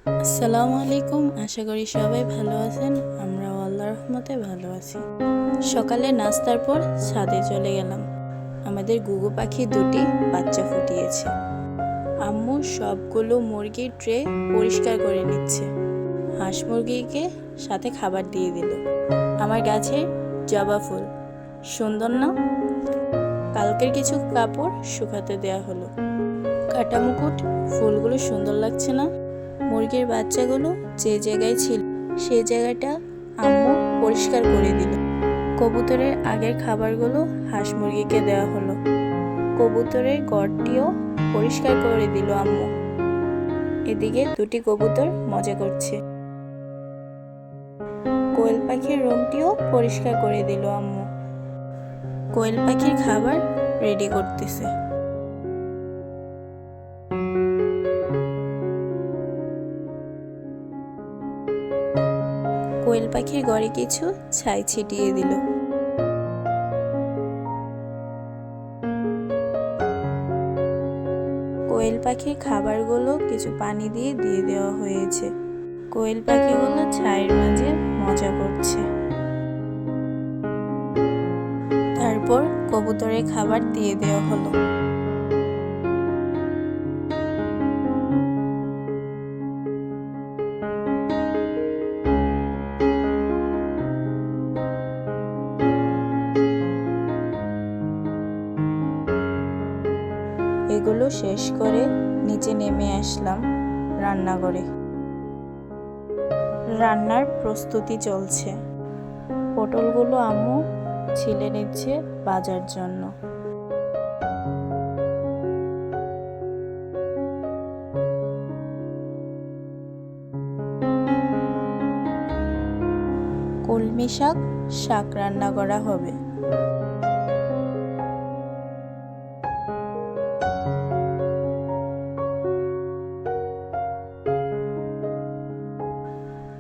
আসসালামু আলাইকুম। আশা করি সবাই ভালো আছেন। আমরাও আল্লাহর রহমতে ভালো আছি। সকালে নাস্তার পর ছাদে চলে গেলাম। আমাদের গুগু পাখি দুটি বাচ্চা ফুটিয়েছে। আম্মু সবগুলো মুরগির ট্রে পরিষ্কার করে নিচ্ছে। হাঁস মুরগিকে সাথে খাবার দিয়ে দিল। আমার গাছের জবা ফুল সুন্দর না? কালকের কিছু কাপড় শুকাতে দেয়া হলো। কাটা মুকুট ফুলগুলো সুন্দর লাগছে না? মুরগির বাচ্চাগুলো যে জায়গায় ছিল সেই জায়গাটা আম্মু পরিষ্কার করে দিল। কবুতরের আগের খাবারগুলো হাঁস মুরগিকে দেওয়া হলো। কবুতরের ঘরটিও পরিষ্কার করে দিল আম্মু। এদিকে দুটি কবুতর মজা করছে। কোয়েল পাখির রুমটিও পরিষ্কার করে দিল আম্মু। কোয়েল পাখির খাবার রেডি করতেছে। কোয়েল পাখির ঘরে কিছু ছাই ছিটিয়ে দিল। কোয়েল পাখির খাবারগুলো কিছু পানি দিয়ে দেওয়া হয়েছে। কোয়েল পাখিগুলো ছাইয়ের মাঝে মজা করছে। তারপর কবুতরের খাবার দিয়ে দেওয়া হলো। এগুলো শেষ করে নিচে নেমে আসলাম রান্নাঘরে। রান্নার প্রস্তুতি চলছে। পটলগুলো আম্মু ছিলে নিচ্ছে ভাজার জন্য। কলমি শাক রান্না করা হবে।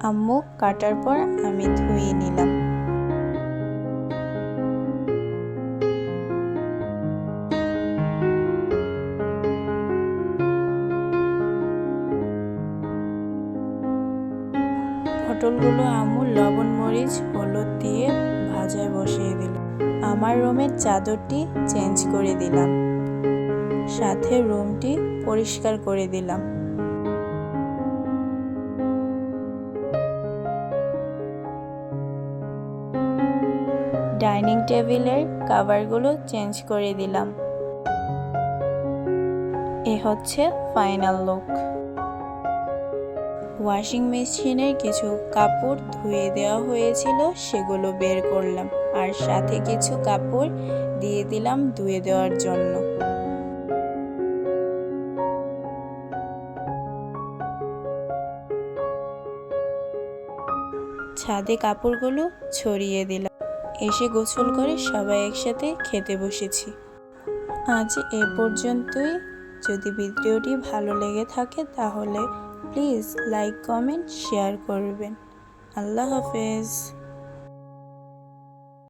আম্মু কাটার পর আমি ধুয়ে নিলাম। পটলগুলো আম্মু লবণ মরিচ হলুদ দিয়ে ভাজায় বসিয়ে দিল। আমার রুমের চাদরটি চেঞ্জ করে দিলাম, সাথে রুমটি পরিষ্কার করে দিলাম। ডাইনিং টেবিলের কভারগুলো চেঞ্জ করে দিলাম। এ হচ্ছে ফাইনাল লুক। ওয়াশিং মেশিনের কিছু কাপড় ধুয়ে দেওয়া হয়েছিল, সেগুলো বের করলাম আর সাথে কিছু কাপড় দিয়ে দিলাম ধুয়ে দেওয়ার জন্য। ছাদে কাপড়গুলো ছড়িয়ে দিলাম। এসে গোসল করে সবাই একসাথে খেতে বসেছি। আজ এ পর্যন্তই। যদি ভিডিওটি ভালো লেগে থাকে তাহলে প্লিজ লাইক কমেন্ট শেয়ার করবেন। আল্লাহ হাফেজ।